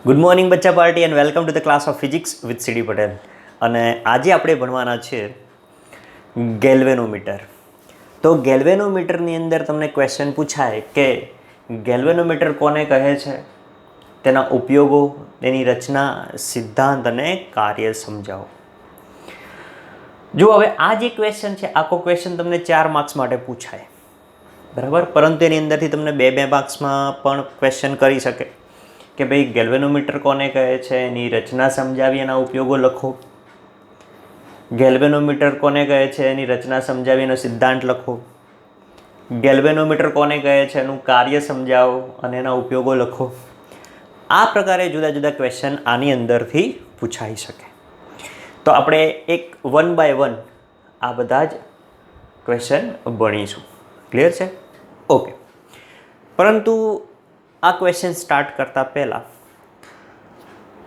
Good morning બચ્ચા party and welcome to the class of physics with C D Patel. અને આજે આપણે ભણવાના છે ગેલ્વેનોમીટર. તો ગેલ્વેનોમીટરની અંદર તમને ક્વેશ્ચન પૂછાય કે ગેલ્વેનોમીટર કોને કહે છે, તેના ઉપયોગો, તેની રચના, સિદ્ધાંત અને કાર્ય સમજાવો. જો હવે આ જે ક્વેશ્ચન છે, આખો ક્વેશ્ચન તમને 4 માર્ક્સ માટે પૂછાય, બરાબર. પરંતુ એની અંદરથી તમને 2 માર્ક્સમાં પણ ક્વેશ્ચન કરી શકે કે ભાઈ ગેલ્વેનોમીટર કોને કહે છે, એની રચના સમજાવી, એના ઉપયોગો લખો. ગેલ્વેનોમીટર કોને કહે છે, એની રચના સમજાવી, એનો સિદ્ધાંત લખો. ગેલ્વેનોમીટર કોને કહે છે, એનું કાર્ય સમજાવો અને એના ઉપયોગો લખો. આ પ્રકારે જુદા જુદા ક્વેશ્ચન આની અંદરથી પૂછાઈ શકે. તો આપણે એક 1 by 1 આ બધા જ ક્વેશ્ચન ભણીશું. ક્લિયર છે? ઓકે. પરંતુ આ ક્વેશ્ચન સ્ટાર્ટ કરતાં પહેલાં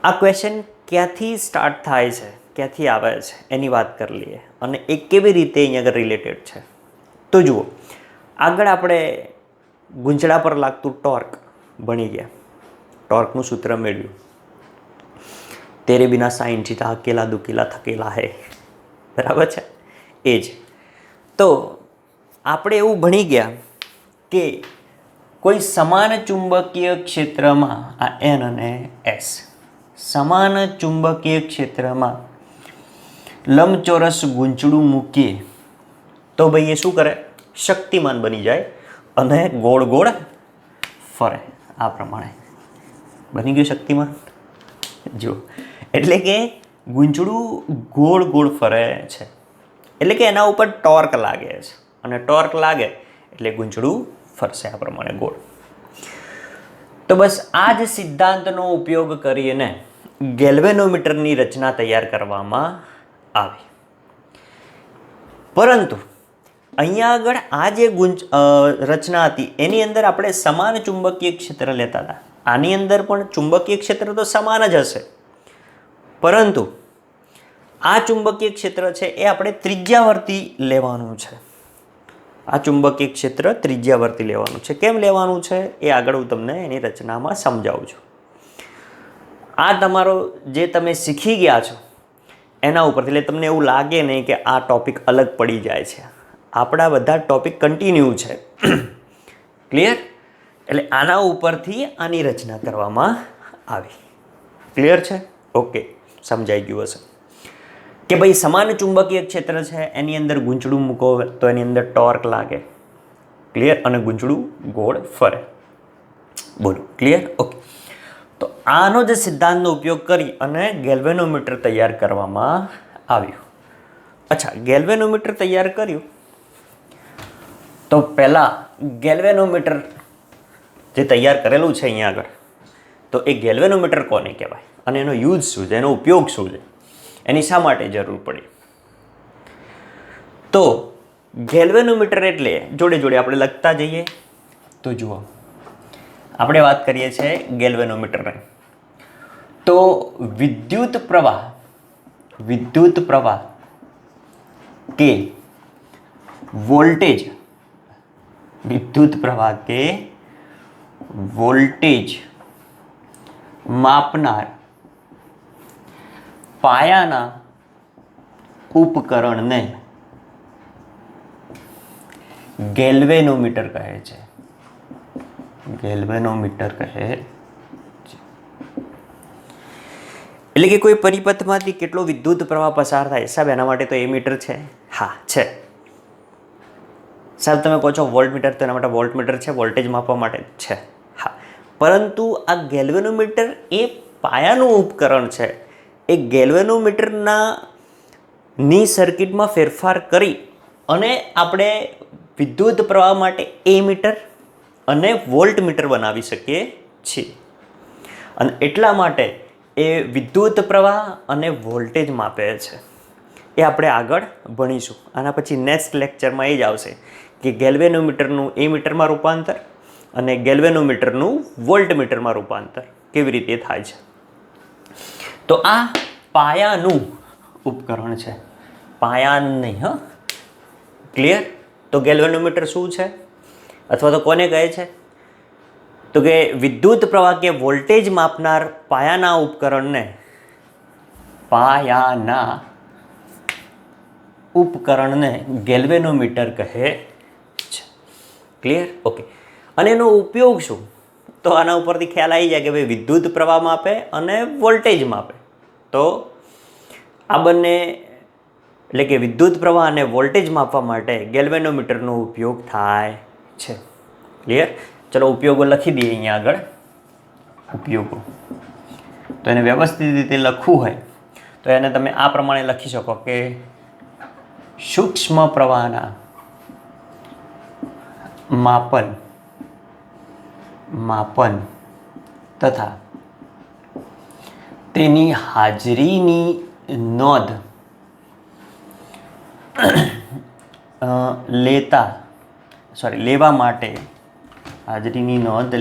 આ ક્વેશ્ચન ક્યાંથી સ્ટાર્ટ થાય છે, ક્યાંથી આવે છે એની વાત કરી લઈએ અને એ કેવી રીતે અહીંયા આગળ રિલેટેડ છે. તો જુઓ, આગળ આપણે ગુંચડા પર લાગતું ટોર્ક ભણી ગયા, ટોર્કનું સૂત્ર મેળવ્યું, તેરે બિના સાઈન થીટા અકેલા દુકેલા થકેલા હે, બરાબર છે? એ જ. તો આપણે એવું ભણી ગયા કે કોઈ સમાન ચુંબકીય ક્ષેત્રમાં આ એન અને એસ, સમાન ચુંબકીય ક્ષેત્રમાં લંબચોરસ ગૂંચળું મૂકીએ તો ભાઈ એ શું કરે? શક્તિમાન બની જાય અને ગોળ ગોળ ફરે. આ પ્રમાણે બની ગયું શક્તિમાન. જો એટલે કે ગૂંચળું ગોળ ગોળ ફરે છે, એટલે કે એના ઉપર ટોર્ક લાગે છે અને ટોર્ક લાગે એટલે ગૂંચળું ફરશે આ પ્રમાણે ગોળ. તો બસ આ જ સિદ્ધાંતનો ઉપયોગ કરીને ગેલ્વેનોમીટરની રચના તૈયાર કરવામાં આવી. પરંતુ અહીંયા આગળ આ જે રચના હતી એની અંદર આપણે સમાન ચુંબકીય ક્ષેત્ર લેતા હતા. આની અંદર પણ ચુંબકીય ક્ષેત્ર તો સમાન જ હશે, પરંતુ આ ચુંબકીય ક્ષેત્ર છે એ આપણે ત્રિજ્યાવર્તી લેવાનું છે. આ ચુંબકીય ક્ષેત્ર ત્રિજ્યાવર્તી લેવાનું છે. કેમ લેવાનું છે એ આગળ હું તમને એની રચનામાં સમજાવું છું. આ તમારો જે તમે શીખી ગયા છો એના ઉપરથી, એટલે તમને એવું લાગે નહીં કે આ ટૉપિક અલગ પડી જાય છે. આપણા બધા ટૉપિક કન્ટિન્યુ છે. ક્લિયર? એટલે આના ઉપરથી આની રચના કરવામાં આવી. ક્લિયર છે? ઓકે, સમજાઈ ગયું હશે કે ભાઈ સમાન ચુંબકીય ક્ષેત્ર છે, એની અંદર ગૂંચળું મૂકો તો એની અંદર ટોર્ક લાગે. ક્લિયર? અને ગૂંચળું ગોળ ફરે. બોલો, ક્લિયર? ઓકે. તો આનો જ સિદ્ધાંતનો ઉપયોગ કરી અને ગેલ્વેનોમીટર તૈયાર કરવામાં આવ્યું. અચ્છા, ગેલ્વેનોમીટર તૈયાર કર્યું તો પહેલાં ગેલ્વેનોમીટર જે તૈયાર કરેલું છે અહીંયા આગળ, તો એ ગેલ્વેનોમીટર કોને કહેવાય અને એનો યુઝ શું છે, એનો ઉપયોગ શું છે, એની શા માટે જરૂર પડી? તો ગેલ્વેનોમીટર એટલે જોડે જોડે આપણે લખતા જઈએ. તો જુઓ, આપણે વાત કરીએ છીએ ગેલ્વેનોમીટરની. તો વિદ્યુત પ્રવાહ કે વોલ્ટેજ, માપનાર પાયાના ઉપકરણને ગેલ્વેનોમીટર કહે છે. ગેલ્વેનોમીટર કહે છે. એટલે કે કોઈ પરિપથમાંથી કેટલો વિદ્યુત પ્રવાહ પસાર થાય, સાહેબ એના માટે તો એમીટર છે. હા છે સાહેબ. તમે કહો છો વોલ્ટમીટર, તો એના માટે વોલ્ટમીટર છે, વોલ્ટેજ માપવા માટે છે. હા, પરંતુ આ ગેલ્વેનોમીટર એ પાયાનું ઉપકરણ છે. એ ગેલ્વેનોમીટરની સર્કિટમાં ફેરફાર કરી અને આપણે વિદ્યુત પ્રવાહ માટે એમીટર અને વોલ્ટમીટર બનાવી શકીએ છીએ. અને એટલા માટે એ વિદ્યુત પ્રવાહ અને વોલ્ટેજ માપે છે. એ આપણે આગળ ભણીશું. આના પછી નેક્સ્ટ લેક્ચરમાં એ જ આવશે કે ગેલ્વેનોમીટરનું એમીટરમાં રૂપાંતર અને ગેલ્વેનોમીટરનું વોલ્ટમીટરમાં રૂપાંતર કેવી રીતે થાય છે. તો આ પાયાનું ઉપકરણ છે, પાયાનું નહીં. હા, ક્લિયર? તો ગેલ્વેનોમીટર શું છે અથવા તો કોને કહે છે? તો કે વિદ્યુત પ્રવાહ કે વોલ્ટેજ માપનાર પાયાના ઉપકરણને ગેલ્વેનોમીટર કહે છે. ક્લિયર? ઓકે. અને એનો ઉપયોગ શું? તો આના ઉપરથી ખ્યાલ આવી જાય કે ભાઈ વિદ્યુત પ્રવાહ માપે અને વોલ્ટેજ માપે. તો આ બંને એટલે કે વિદ્યુત પ્રવાહ અને વોલ્ટેજ માપવા માટે ગેલ્વેનોમીટરનો ઉપયોગ થાય છે. ક્લિયર? ચલો ઉપયોગો લખી દઈએ અહીંયા આગળ. ઉપયોગો તો એને વ્યવસ્થિત રીતે લખવું હોય તો એને તમે આ પ્રમાણે લખી શકો કે સૂક્ષ્મ પ્રવાહના માપન તથા તેની હાજરીની નોંધ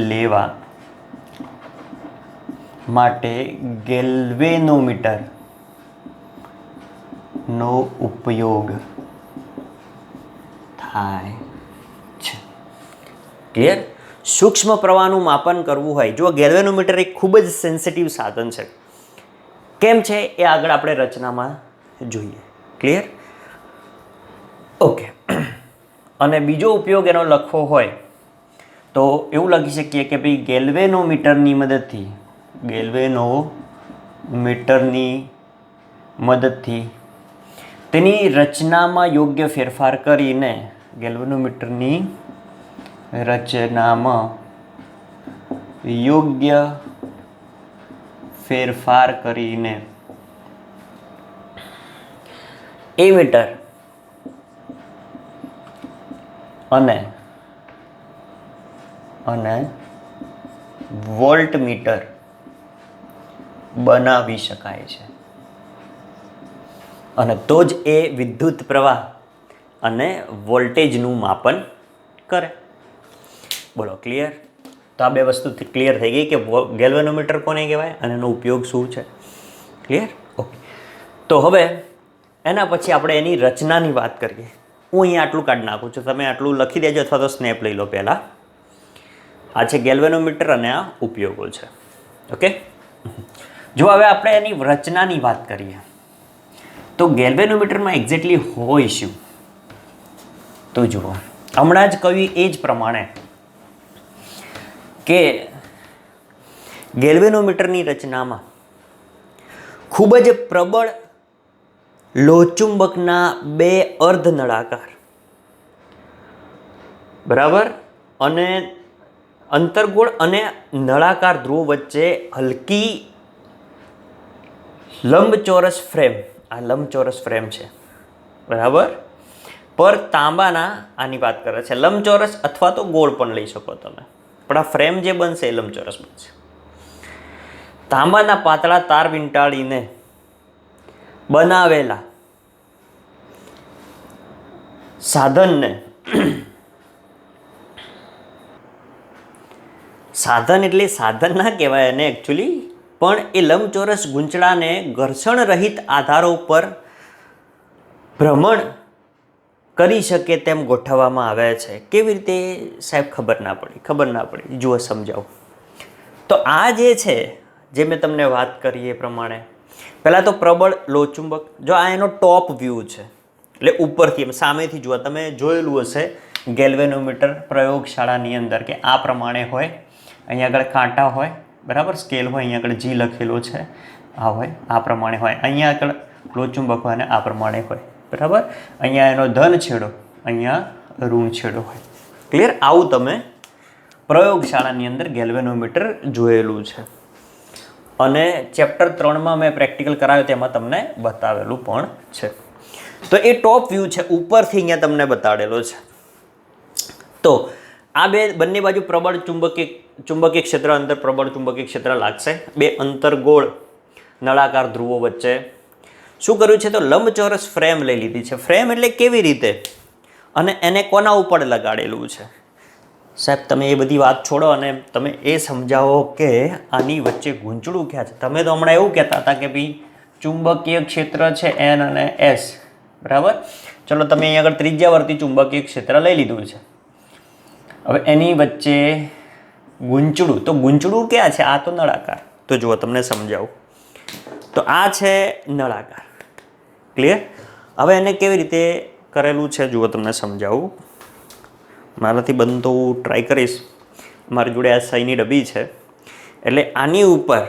લેવા માટે ગેલ્વેનોમીટરનો ઉપયોગ થાય છે. ક્લિયર? સૂક્ષ્મ પ્રવાહનું માપન કરવું હોય, જો ગેલ્વેનોમીટર એક ખૂબ જ સેન્સિટિવ સાધન છે. કેમ છે એ આગળ આપણે રચનામાં જોઈએ. ક્લિયર? ઓકે. અને બીજો ઉપયોગ એનો લખવો હોય તો એવું લખી શકીએ કે ભાઈ ગેલ્વેનોમીટરની મદદથી તેની રચનામાં યોગ્ય ફેરફાર કરીને એમીટર અને વોલ્ટમીટર બનાવી શકાય છે. અને તો જ એ વિદ્યુત પ્રવાહ અને વોલ્ટેજનું માપન કરે. બોલો, ક્લિયર? તો આ બે વસ્તુ ક્લિયર થઈ ગઈ કે ગેલ્વેનોમીટર કોને કહેવાય અને એનો ઉપયોગ શું છે. ક્લિયર? ઓકે. તો હવે એના પછી આપણે એની રચનાની વાત કરીએ. હું અહીંયા આટલું કાઢી નાખું છું, તમે આટલું લખી દેજો અથવા તો સ્નેપ લઈ લો પહેલાં. આ છે ગેલ્વેનોમીટર અને આ ઉપયોગો છે. ઓકે. જો હવે આપણે એની રચનાની વાત કરીએ તો ગેલ્વેનોમીટરમાં એક્ઝેક્ટલી હોય શું? તો જુઓ, હમણાં જ કહ્યું એ જ પ્રમાણે કે ગેલ્વેનોમીટરની રચનામાં ખૂબ જ પ્રબળ લોહચુંબકના બે અર્ધનળાકાર બરાબર અને અંતર્ગોળ અને નળાકાર ધ્રુવો વચ્ચે હલકી લંબચોરસ ફ્રેમ છે બરાબર પર તાંબાના, આની વાત કરે છે, લંબચોરસ અથવા તો ગોળ પણ લઈ શકો તમે, પણ આ ફ્રેમ જે બનશે એ લંબચોરસ બનશે. તાંબાના પાતળા તાર વીંટાળીને બનાવેલા સાધન એટલે સાધન ના કહેવાય એને એકચ્યુઅલી, પણ એ લંબચોરસ ગૂંચળાને ઘર્ષણ રહિત આધારો પર ભ્રમણ કરી શકે તેમ ગોઠવવામાં આવે છે. કેવી રીતે સાહેબ? ખબર ના પડી. જુઓ, સમજાવું. તો આ જે છે, જે મેં તમને વાત કરી એ પ્રમાણે, પહેલાં તો પ્રબળ લોહચુંબક, જો આ એનો ટોપ વ્યૂ છે એટલે ઉપરથી સામેથી જુઓ, તમે જોયેલું હશે ગેલ્વેનોમીટર પ્રયોગશાળાની અંદર કે આ પ્રમાણે હોય, અહીંયા આગળ કાંટા હોય બરાબર, સ્કેલ હોય, અહીંયા આગળ જી લખેલો છે, આ હોય, આ પ્રમાણે હોય, અહીંયા આગળ લોહચુંબક હોય અને આ પ્રમાણે હોય બરાબર. અહીંયા એનો ધન છેડો, અહીંયા ઋણ છેડો હોય. ક્લિયર? આવું તમે પ્રયોગશાળાની અંદર ગેલ્વેનોમીટર જોયેલું છે અને ચેપ્ટર 3માં મેં પ્રેક્ટિકલ કરાવ્યો તેમાં તમને બતાવેલું પણ છે. તો એ ટોપ વ્યૂ છે, ઉપરથી અહીંયા તમને બતાડેલો છે. તો આ બંને બાજુ પ્રબળ ચુંબકીય ક્ષેત્ર, અંદર પ્રબળ ચુંબકીય ક્ષેત્ર લાગશે. બે અંતર્ગોળ નળાકાર ધ્રુવો વચ્ચે શું કર્યું છે? તો લંબચોરસ ફ્રેમ લઈ લીધી છે. ફ્રેમ એટલે કેવી રીતે અને એને કોના ઉપર લગાડેલું છે? સાહેબ, તમે એ બધી વાત છોડો અને તમે એ સમજાવો કે આની વચ્ચે ગૂંચળું ક્યાં છે. તમે તો હમણાં એવું કહેતા હતા કે ભાઈ ચુંબકીય ક્ષેત્ર છે N અને S બરાબર. ચલો, તમે અહીંયા આગળ ત્રિજ્યાવર્તી ચુંબકીય ક્ષેત્ર લઈ લીધું છે. હવે એની વચ્ચે ગૂંચળું. તો ગૂંચળું ક્યાં છે? આ તો નળાકાર. તો જુઓ તમને સમજાવું. તો આ છે નળાકાર. ક્લિયર? હવે એને કેવી રીતે કરેલું છે જુઓ તમને સમજાવું. મારાથી બનતો હું ટ્રાય કરીશ. મારી જોડે આ સહીની ડબ્બી છે, એટલે આની ઉપર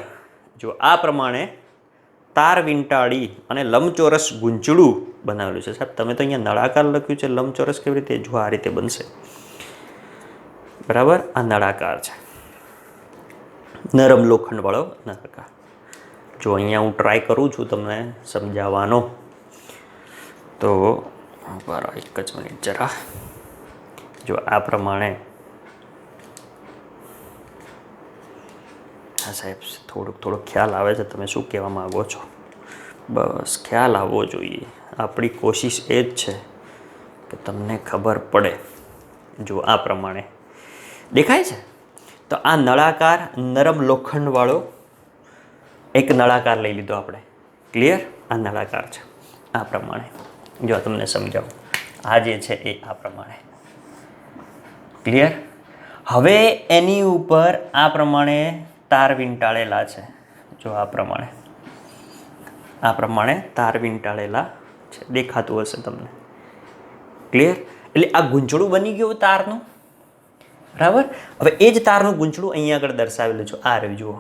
જો આ પ્રમાણે તાર વીંટાળી અને લંબચોરસ ગૂંચળું બનાવેલું છે. સાહેબ તમે તો અહીંયા નળાકાર લખ્યું છે, લંબચોરસ કેવી રીતે? જો આ રીતે બનશે. બરાબર? આ નળાકાર છે, નરમ લોખંડવાળો નળાકાર. જો અહીંયા હું ટ્રાય કરું છું તમને સમજાવવાનો. તો બરાબર, એક જ મિનિટ જરા. જો આ પ્રમાણે. હા સાહેબ, થોડોક ખ્યાલ આવે છે તમે શું કહેવા માગો છો. બસ ખ્યાલ આવવો જોઈએ. આપણી કોશિશ એ જ છે કે તમને ખબર પડે. જો આ પ્રમાણે દેખાય છે. તો આ નળાકાર નરમ લોખંડવાળો એક નળાકાર લઈ લીધો આપણે. ક્લિયર? આ નળાકાર છે આ પ્રમાણે. જો તમને સમજાવું. આ જે છે એ આ પ્રમાણે. ક્લિયર? હવે એની ઉપર આ પ્રમાણે તાર વીંટાળેલા છે. જો આ પ્રમાણે તાર વીંટાળેલા છે. દેખાતું હશે તમને. ક્લિયર? એટલે આ ગૂંચળું બની ગયું તારનું. બરાબર? હવે એ જ તારનું ગૂંચળું અહીંયા આગળ દર્શાવેલું છે. આ રહ્યું જુઓ.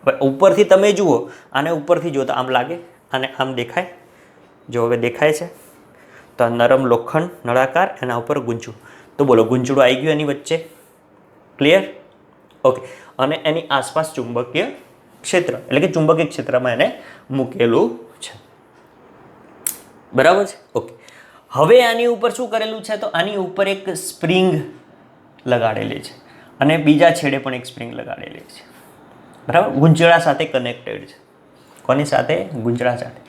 હવે ઉપરથી તમે જુઓ, આને ઉપરથી જુઓ તો આમ લાગે, અને આમ દેખાય. જો હવે દેખાય છે. તો આ નરમ લોખંડ નળાકાર, એના ઉપર ગૂંચળું. તો બોલો ગૂંચળું આવી ગયું એની વચ્ચે. ક્લિયર? ઓકે. અને એની આસપાસ ચુંબકીય ક્ષેત્ર, એટલે કે ચુંબકીય ક્ષેત્રમાં એને મૂકેલું છે. બરાબર છે? ઓકે. હવે આની ઉપર શું કરેલું છે? તો આની ઉપર એક સ્પ્રિંગ લગાડેલી છે, અને બીજા છેડે પણ એક સ્પ્રિંગ લગાડેલી છે. બરાબર? ગૂંચળા સાથે કનેક્ટેડ છે. કોની સાથે? ગૂંચળા સાથે.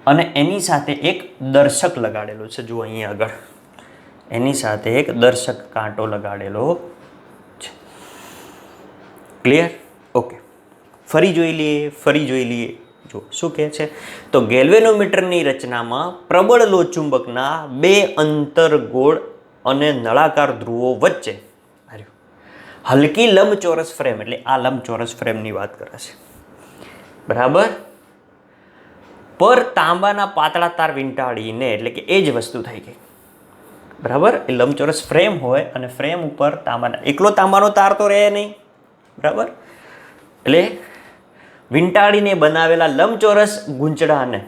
અને એની સાથે એક દર્શક લગાડેલો છે. જુઓ અહીં આગળ એની સાથે એક દર્શક કાંટો લગાડેલો છે. ક્લિયર? ઓકે. ફરી જોઈ લઈએ. જો શું કહે છે? તો ગેલ્વેનોમીટરની રચનામાં પ્રબળ લોહચુંબકના બે અંતરગોળ અને નળાકાર ધ્રુવો વચ્ચે હલકી લંબચોરસ ફ્રેમ, એટલે આ લંબચોરસ ફ્રેમની વાત કરે છે. બરાબર? પર તાંબાના પાતળા તાર વીંટાળીને, એટલે કે એ જ વસ્તુ થઈ ગઈ. બરાબર? એ લંબચોરસ ફ્રેમ હોય અને ફ્રેમ ઉપર તાંબાના, એકલો તાંબાનો તાર તો રહે નહીં. બરાબર? એટલે વીંટાળીને બનાવેલા લંબચોરસ ગૂંચળાને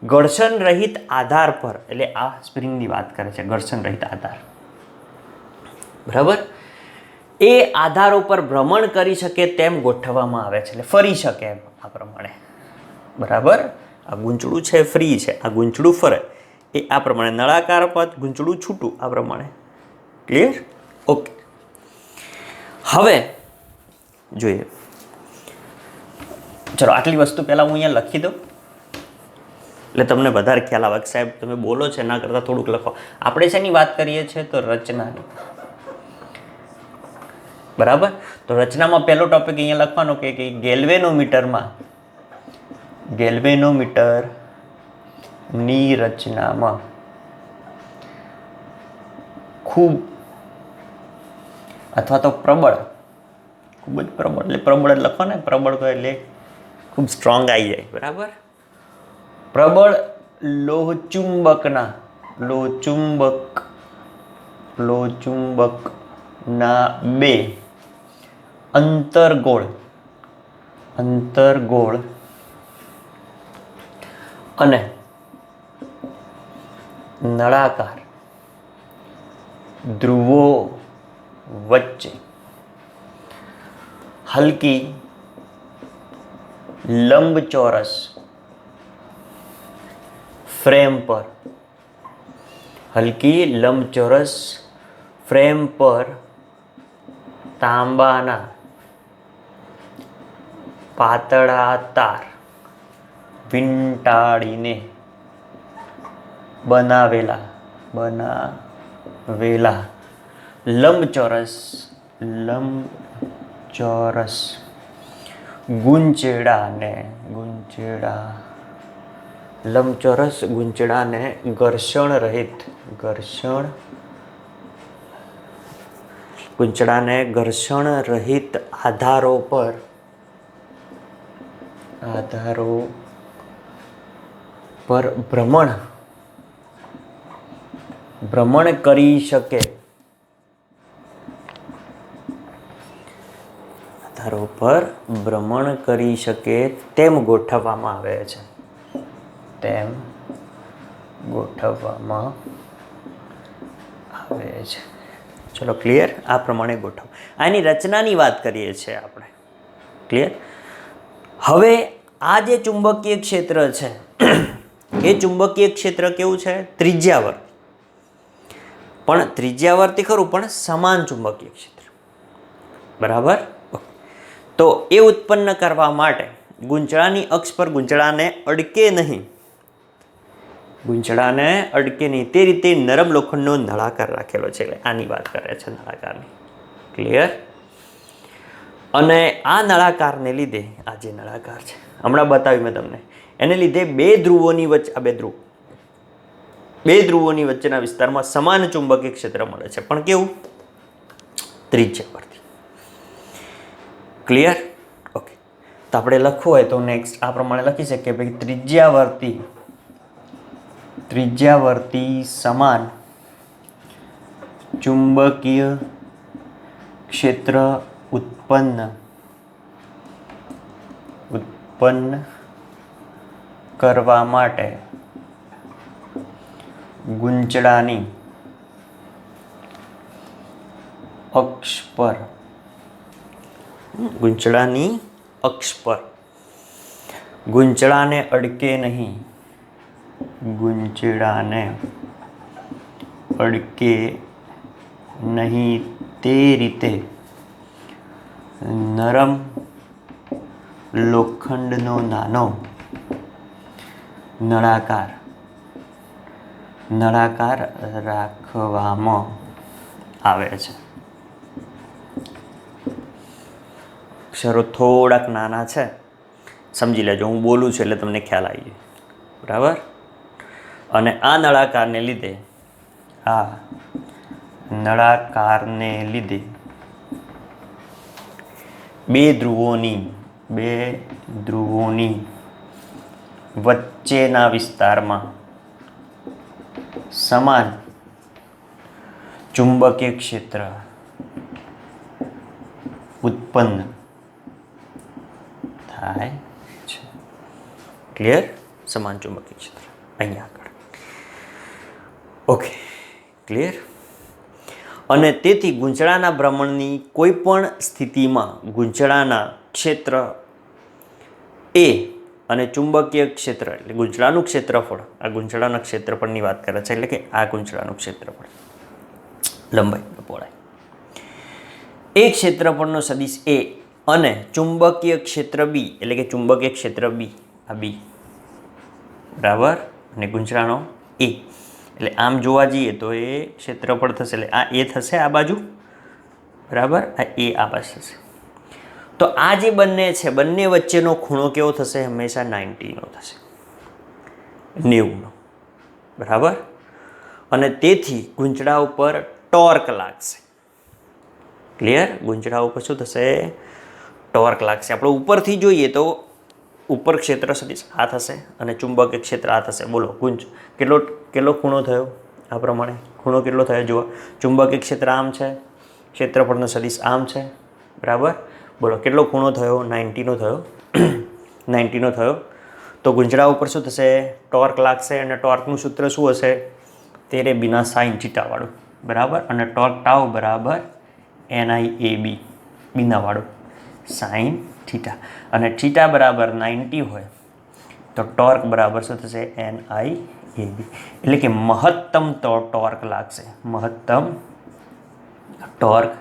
ઘર્ષણ રહિત આધાર પર, એટલે આ સ્પ્રિંગની વાત કરે છે, ઘર્ષણ રહિત આધાર. બરાબર? એ આધાર ઉપર ભ્રમણ કરી શકે તેમ ગોઠવવામાં આવે છે, એટલે ફરી શકે એમ આ પ્રમાણે. બરાબર? આ ગૂંચળું છે ફ્રી છે, આ ગૂંચળું ફરે એ આ પ્રમાણે. નળાકાર પર ગૂંચળું છૂટું આ પ્રમાણે. ક્લિયર? ઓકે. હવે જોઈએ. ચલો આટલી વસ્તુ પહેલાં હું અહીંયા લખી દઉં, એટલે તમને વધારે ખ્યાલ આવે કે સાહેબ તમે બોલો છે ના કરતાં થોડુંક લખો. આપણે શેની વાત કરીએ છીએ? તો રચનાની. બરાબર? તો રચનામાં પહેલો ટોપિક અહીંયા લખવાનો કે ગેલ્વેનોમીટરની રચનામાં ખૂબ અથવા તો પ્રબળ, ખૂબ જ પ્રબળ, એટલે પ્રબળ જ લખો ને. પ્રબળ તો એટલે ખૂબ સ્ટ્રોંગ આવી જાય. બરાબર? પ્રબળ લોહચુંબકના બે અંતરગોળ અને નળાકાર ધ્રુવો વચ્ચે હલકી લંબચોરસ ફ્રેમ પર તાંબાના પાતળા તાર વીંટાળીને બનાવેલા લંબચોરસ ગૂંચળાને ઘર્ષણ ગૂંચળાને ઘર્ષણ રહિત આધારો પર ભ્રમણ કરી શકે, આધારો પર ભ્રમણ કરી શકે તેમ ગોઠવવામાં આવે છે, તેમ ગોઠવવામાં આવે છે. ચલો ક્લિયર? આ પ્રમાણે ગોઠવ. આની રચનાની વાત કરીએ છીએ આપણે. ક્લિયર? હવે આ જે ચુંબકીય ક્ષેત્ર છે એ ચુંબકીય ક્ષેત્ર કેવું છે? ત્રિજ્યાવર્તી. પણ ત્રિજ્યાવર્તી ખરું, પણ સમાન ચુંબકીય ક્ષેત્ર. બરાબર? તો એ ઉત્પન્ન કરવા માટે ગૂંચળાની અક્ષ પર ગૂંચળાને અડકે નહીં, તે રીતે નરમ લોખંડનો નળાકાર રાખેલો છે. એટલે આની વાત કરે છે, નળાકારની. ક્લિયર? અને આ નળાકારને લીધે, આ જે નળાકાર છે હમણાં બતાવ્યું મેં તમને, એને લીધે બે ધ્રુવોની વચ્ચેના વિસ્તારમાં સમાન ચુંબકીય ક્ષેત્ર મળે છે, પણ કેવું? ત્રિજ્યાવર્તી. ક્લિયર? ઓકે. તો આપણે લખવું હોય તો નેક્સ્ટ આ પ્રમાણે લખી શકીએ ભાઈ, ત્રિજ્યાવર્તી સમાન ચુંબકીય ક્ષેત્ર ઉત્પન્ન કરવા માટે ગૂંચળાની અક્ષ પર ગૂંચળાને અડકે નહીં, તે રીતે નરમ લોખંડનો નાનો નળાકાર રાખવામાં આવે છે. અક્ષરો થોડાક નાના છે, સમજી લેજો. હું બોલું છું એટલે તમને ખ્યાલ આવી જાય. બરાબર? અને આ નળાકારને લીધે બે ધ્રુવોની વચ્ચેના વિસ્તારમાં સમાન ચુંબકીય ક્ષેત્ર ઉત્પન્ન થાય છે. ક્લિયર? સમાન ચુંબકીય ક્ષેત્ર અહીંયા આગળ. ઓકે. ક્લિયર? અને તેથી ગૂંચળાના ભ્રમણની કોઈ પણ સ્થિતિમાં ગૂંચળાના ક્ષેત્ર એ અને ચુંબકીય ક્ષેત્ર એટલે ગૂંચળાનું ક્ષેત્રફળ, આ ગૂંચળાના ક્ષેત્રફળની વાત કરે છે, એટલે કે આ ગૂંચળાનું ક્ષેત્રફળ, લંબાઈ પહોળાઈ, એ ક્ષેત્રફળનો સદિશ એ અને ચુંબકીય ક્ષેત્ર બી, એટલે કે ચુંબકીય ક્ષેત્ર બી, આ બી, બરાબર, અને ગૂંચળાનો એ, એટલે આમ જોવા જઈએ તો એ ક્ષેત્રફળ થશે, એટલે આ એ થશે આ બાજુ, બરાબર, આ એ આ બાજુ થશે. તો આ જે બંને છે, બંને વચ્ચેનો ખૂણો કેવો થશે? હંમેશા 90નો થશે, 90નો. બરાબર? અને તેથી ગૂંચળા ઉપર ટોર્ક લાગશે. ક્લિયર? ગૂંચળા ઉપર શું થશે? ટોર્ક લાગશે. આપણે ઉપરથી જોઈએ તો ઉપર ક્ષેત્ર સદિશ આ થશે અને ચુંબકીય ક્ષેત્ર આ થશે. બોલો કેટલો ખૂણો થયો? આ પ્રમાણે ખૂણો કેટલો થયો જુઓ. ચુંબકીય ક્ષેત્ર આમ છે, ક્ષેત્રફળનો સદિશ આમ છે, બરાબર. બોલો કેટલો ખૂણો થયો? 90નો થયો. 90નો થયો. તો ગૂંચળા ઉપર શું થશે? ટોર્ક લાગશે, અને ટોર્કનું સૂત્ર શું હશે? તેરે બીના સાઇન થીટાવાળું, બરાબર. અને ટોર્ક ટાઉ બરાબર NIAB, બીનાવાળું સાઇન થીટા, અને થીટા બરાબર 90 હોય તો ટોર્ક બરાબર શું થશે? NIAB. એટલે કે મહત્તમ ટોર્ક લાગશે, મહત્તમ ટોર્ક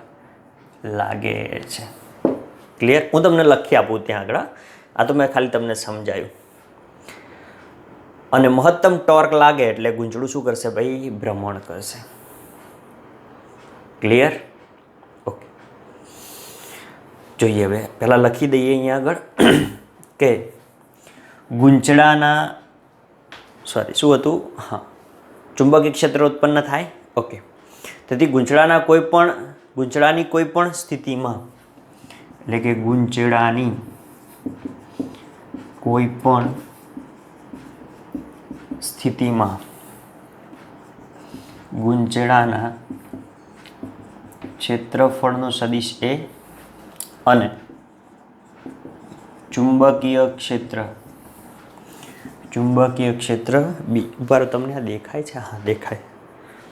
લાગે છે. ક્લિયર? હું તમને લખી આપું ત્યાં આગળ, આ તો મેં ખાલી તમને સમજાયું. અને મહત્તમ ટોર્ક લાગે એટલે ગૂંચળું શું કરશે ભાઈ? ભ્રમણ કરશે. ક્લિયર? ઓકે. જોઈએ હવે પહેલાં લખી દઈએ અહીંયા આગળ કે ગૂંચળાના શું હતું? હા, ચુંબકીય ક્ષેત્ર ઉત્પન્ન થાય. ઓકે. તેથી ગૂંચળાના કોઈ પણ ગૂંચળાની કોઈ પણ સ્થિતિમાં, એટલે કે ગૂંચળાની કોઈ પણ સ્થિતિમાં ગૂંચળાના ક્ષેત્રફળનો સદિશ A અને ચુંબકીય ક્ષેત્ર B ઉપર તમને આ દેખાય છે? હા, દેખાય.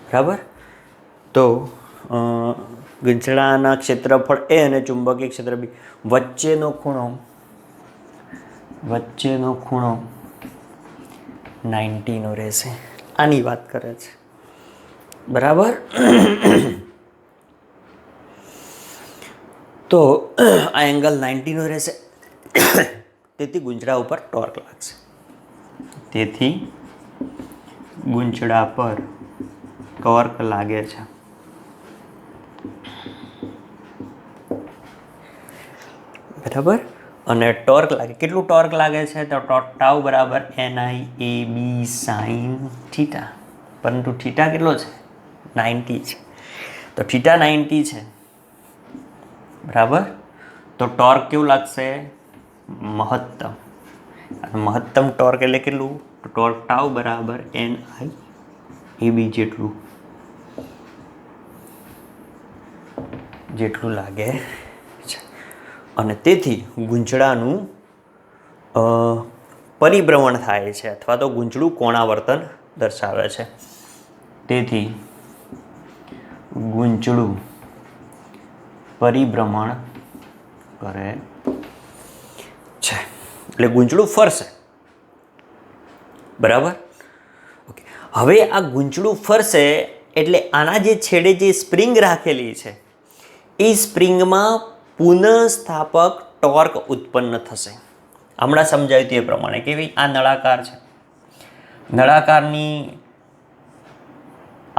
બરાબર. તો ગૂંચળાના ક્ષેત્રફળ A અને ચુંબકીય ક્ષેત્ર B વચ્ચેનો ખૂણો 90 રહેશે. આની વાત કરે છે. બરાબર. તો આ એંગલ 90 રહેશે. તેથી ગૂંચળા ઉપર ટોર્ક લાગશે. તેથી ગૂંચળા પર ટોર્ક લાગે છે. બરાબર. અને ટોર્ક લાગે, કેટલું ટોર્ક લાગે છે? તો ટાઉ બરાબર NIAB sin થીટા. પરંતુ થીટા કેટલો છે? 90 છે. તો થીટા 90 છે. બરાબર. તો ટોર્ક કેવું લાગશે? મહત્તમ. અને મહત્તમ ટોર્ક એટલે કેટલું? તો ટોર્ક ટાઉ બરાબર NIAB જેટલું લાગે છે. અને તેથી ગૂંચળાનું પરિભ્રમણ થાય છે, અથવા તો ગૂંચળું કોણાવર્તન દર્શાવે છે. તેથી ગૂંચળું પરિભ્રમણ કરે છે, એટલે ગૂંચળું ફરશે. બરાબર. ઓકે. હવે આ ગૂંચળું ફરશે એટલે આના જે છેડે જે સ્પ્રિંગ રાખેલી છે એ સ્પ્રિંગમાં પુનઃસ્થાપક ટોર્ક ઉત્પન્ન થશે. હમણાં સમજાવ્યું તે પ્રમાણે કે ભાઈ આ નળાકાર છે. નળાકારની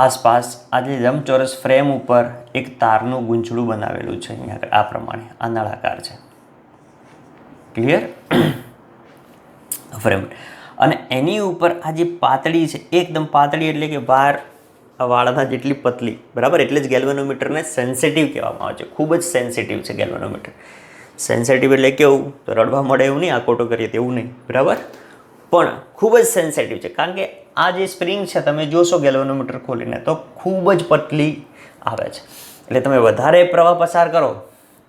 આસપાસ આ જે લંબચોરસ ફ્રેમ ઉપર એક તારનું ગૂંચળું બનાવેલું છે. અહીંયા આ પ્રમાણે આ નળાકાર છે. ક્લિયર? ફ્રેમ. અને એની ઉપર આ જે પાતળી છે, એકદમ પાતળી એટલે કે વાળના જેટલી પતલી. બરાબર. એટલે જ ગેલ્વેનોમીટરને સેન્સિટિવ કહેવામાં આવે છે. ખૂબ જ સેન્સિટિવ છે ગેલ્વેનોમીટર. સેન્સિટિવ એટલે કેવું? તો રડવા મળે એવું નહીં, આકોટો કરીએ તેવું નહીં. બરાબર. પણ ખૂબ જ સેન્સિટિવ છે, કારણ કે આ જે સ્પ્રિંગ છે તમે જોશો ગેલ્વેનોમીટર ખોલીને તો ખૂબ જ પતલી આવે છે. એટલે તમે વધારે પ્રવાહ પસાર કરો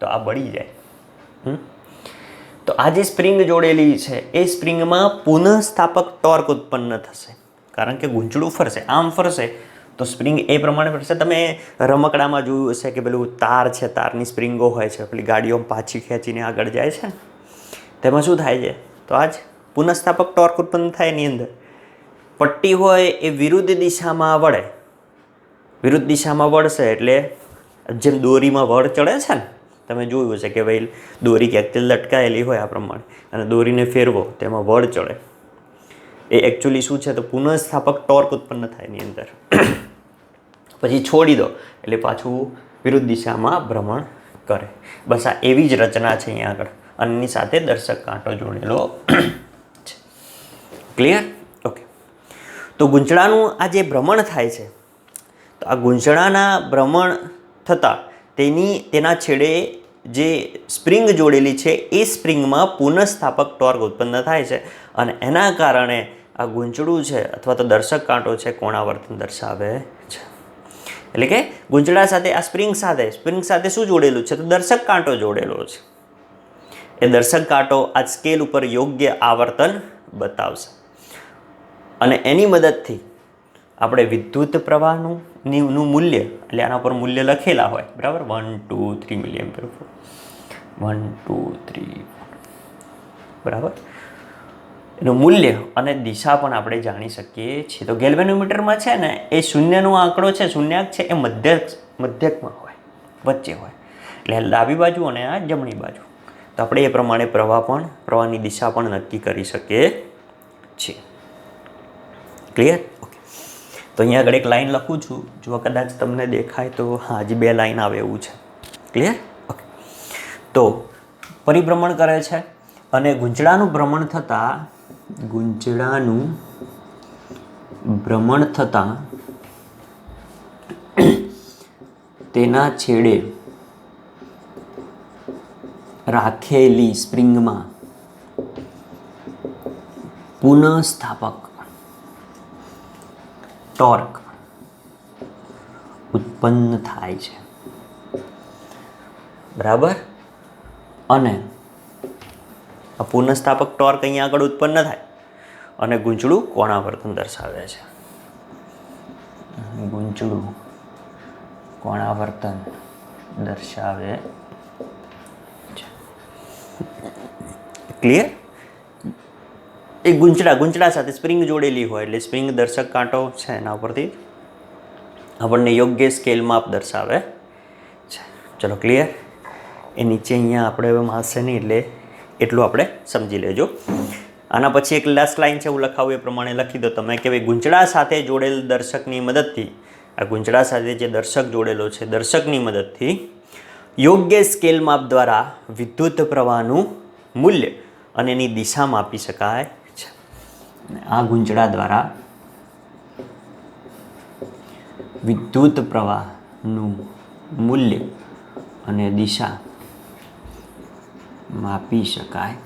તો આ બળી જાય. તો આ જે સ્પ્રિંગ જોડેલી છે એ સ્પ્રિંગમાં પુનઃસ્થાપક ટોર્ક ઉત્પન્ન થશે, કારણ કે ગૂંચળું ફરશે. આમ ફરશે તો સ્પ્રિંગ એ પ્રમાણે ફરશે. તમે રમકડામાં જોયું હશે કે પેલું તાર છે, તારની સ્પ્રિંગો હોય છે, પેલી ગાડીઓ પાછી ખેંચીને આગળ જાય છે. તેમાં શું થાય છે? તો આ જ પુનઃસ્થાપક ટોર્ક ઉત્પન્ન થાય. એની અંદર પટ્ટી હોય એ વિરુદ્ધ દિશામાં વળે. વિરુદ્ધ દિશામાં વળશે એટલે જેમ દોરીમાં વળ ચડે છે ને, તમે જોયું હશે કે ભાઈ દોરી ક્યાંકથી લટકાયેલી હોય આ પ્રમાણે અને દોરીને ફેરવો તેમાં વળ ચડે. એ એકચ્યુઅલી શું છે? તો પુનઃસ્થાપક ટોર્ક ઉત્પન્ન થાય એની અંદર. પછી છોડી દો એટલે પાછું વિરુદ્ધ દિશામાં ભ્રમણ કરે. બસ આ એવી જ રચના છે અહીંયા આગળ. અને એની સાથે દર્શક કાંટો જોડેલો છે. ક્લિયર? ઓકે. તો ગૂંચળાનું આ જે ભ્રમણ થાય છે, તો આ ગૂંચળાના ભ્રમણ થતાં તેના છેડે જે સ્પ્રિંગ જોડેલી છે એ સ્પ્રિંગમાં પુનઃસ્થાપક ટોર્ક ઉત્પન્ન થાય છે. અને એના કારણે આ ગૂંચળું છે અથવા તો દર્શક કાંટો છે કોણાવર્તન દર્શાવે છે. એટલે કે ગૂંચળા સાથે આ સ્પ્રિંગ સાથે શું જોડેલું છે? તો દર્શક કાંટો જોડેલો છે. એ દર્શક કાંટો આ સ્કેલ ઉપર યોગ્ય આવર્તન બતાવશે. અને એની મદદથી આપણે વિદ્યુત પ્રવાહનું મૂલ્ય, એટલે આના પર મૂલ્ય લખેલા હોય. બરાબર. 1 2 3 મિલિએમ્પિયર 1 2 3 બરાબર. એનું મૂલ્ય અને દિશા પણ આપણે જાણી શકીએ છીએ. તો ગેલ્વેનોમીટરમાં છે ને એ શૂન્યનો આંકડો છે, શૂન્યાંક છે, એ મધ્યકમાં હોય, વચ્ચે હોય. એટલે ડાબી બાજુ અને આ જમણી બાજુ. તો આપણે એ પ્રમાણે પ્રવાહની દિશા પણ નક્કી કરી શકીએ છીએ. ક્લિયર? ઓકે. તો અહીંયા આગળ એક લાઈન લખું છું, જો કદાચ તમને દેખાય તો. હા, હજી 2 લાઈન આવે એવું છે. ક્લિયર? ઓકે. તો પરિભ્રમણ કરે છે અને ગૂંચળાનું ભ્રમણ થતાં તેના છેડે રાખેલી સ્પ્રિંગમાં પુનઃસ્થાપક ટોર્ક ઉત્પન્ન થાય છે, બરાબર. અને આ પુનઃસ્થાપક ટોર્ક અહીંયા આગળ ઉત્પન્ન થાય અને ગૂંચળું કોણાવર્તન દર્શાવે છે. ગૂંચળું કોણાવર્તન દર્શાવે છે. ક્લિયર? એ ગૂંચળા સાથે સ્પ્રિંગ જોડેલી હોય એટલે સ્પ્રિંગ દર્શક કાંટો છે એના ઉપરથી આપણને યોગ્ય સ્કેલ માપ દર્શાવે છે. ચલો ક્લિયર? એ નીચે અહીંયા આપણે હવે માસે નહીં એટલે એટલું આપણે સમજી લેજો. આના પછી એક લાસ્ટ લાઈન છે, હું લખાવું એ પ્રમાણે લખી દો તમે કે ભાઈ ગૂંચળા સાથે જોડેલ દર્શકની મદદથી, આ ગૂંચળા સાથે જે દર્શક જોડેલો છે દર્શકની મદદથી યોગ્ય સ્કેલ માપ દ્વારા વિદ્યુત પ્રવાહનું મૂલ્ય અને એની દિશા માપી શકાય છે. આ ગૂંચળા દ્વારા વિદ્યુત પ્રવાહનું મૂલ્ય અને દિશા માપી શકાય.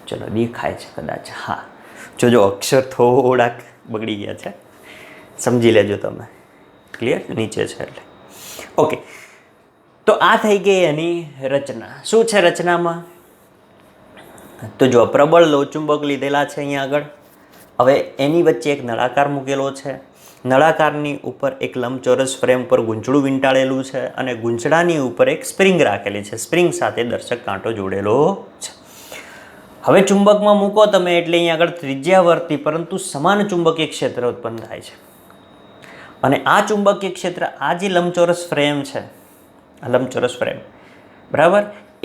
ચલો દેખાય છે કદાચ, હા જોજો અક્ષર થોડાક બગડી ગયા છે, સમજી લેજો તમે. ક્લિયર? નીચે છે એટલે ઓકે. તો આ થઈ ગઈ એની રચના. શું છે રચનામાં? તો જો પ્રબળ લોહચુંબક લીધેલા છે અહીંયા આગળ. હવે એની વચ્ચે એક નળાકાર મૂકેલો છે, નળાકારની ઉપર એક લંબચોરસ ફ્રેમ પર ગૂંચળું વીંટાળેલું છે અને ગૂંચળાની ઉપર એક સ્પ્રિંગ રાખેલી છે, સ્પ્રિંગ સાથે દર્શક કાંટો જોડેલો છે. હવે ચુંબકમાં મૂકો તમે એટલે અહીંયા આગળ ત્રિજ્યાવર્તી પરંતુ સમાન ચુંબકીય ક્ષેત્ર ઉત્પન્ન થાય છે. અને આ ચુંબકીય ક્ષેત્ર, આ જે લંબચોરસ ફ્રેમ છે, આ લંબચોરસ ફ્રેમ, બરાબર,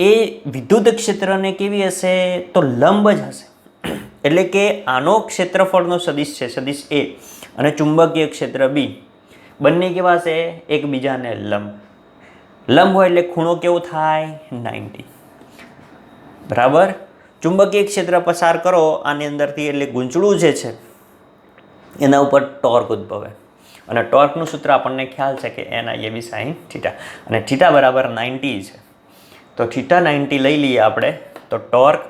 એ વિદ્યુત ક્ષેત્રને કેવી હશે? તો લંબ જ હશે. એટલે કે આનો ક્ષેત્રફળનો સદિશ છે, સદિશ એ, અને ચુંબકીય ક્ષેત્ર બી, બંને કેવા છે? એકબીજાને લંબ. લંબ હોય એટલે ખૂણો કેવો થાય? 90. બરાબર. ચુંબકીય ક્ષેત્ર પસાર કરો આની અંદરથી એટલે ગૂંચળું જે છે એના ઉપર ટોર્ક ઉદ્ભવે. અને ટોર્કનું સૂત્ર આપણને ખ્યાલ છે કે NIAB sin થીટા, અને થીટા બરાબર 90 છે. તો થીટા 90 લઈ લઈએ આપણે, તો ટોર્ક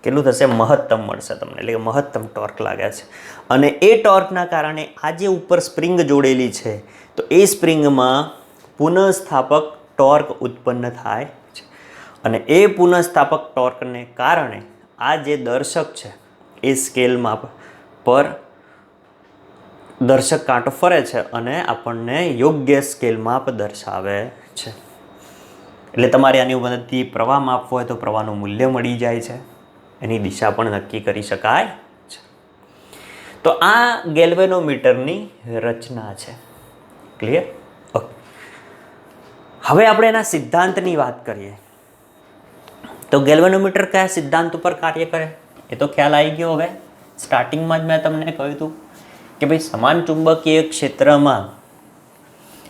કેટલું થશે? મહત્તમ મળશે તમને, એટલે કે મહત્તમ ટોર્ક લાગે છે. અને એ ટોર્કના કારણે આ જે ઉપર સ્પ્રિંગ જોડેલી છે તો એ સ્પ્રિંગમાં પુનઃસ્થાપક ટોર્ક ઉત્પન્ન થાય છે. અને એ પુનઃસ્થાપક ટોર્કને કારણે આ જે દર્શક છે એ સ્કેલ માપ પર દર્શક કાંટો ફરે છે અને આપણને યોગ્ય સ્કેલ માપ દર્શાવે છે. એટલે તમારે આની મદદથી પ્રવાહ માપવો હોય તો પ્રવાહનું મૂલ્ય મળી જાય છે, એની દિશા પણ નક્કી કરી શકાય છે. તો આ ગેલ્વેનોમીટરની રચના છે. ક્લિયર? ઓકે. હવે આપણે એના સિદ્ધાંતની વાત કરીએ. તો ગેલ્વેનોમીટર કયા સિદ્ધાંત ઉપર કાર્ય કરે એ તો ખ્યાલ આવી ગયો. હવે સ્ટાર્ટિંગમાં જ મેં તમને કહ્યું હતું કે ભાઈ સમાન ચુંબકીય ક્ષેત્રમાં,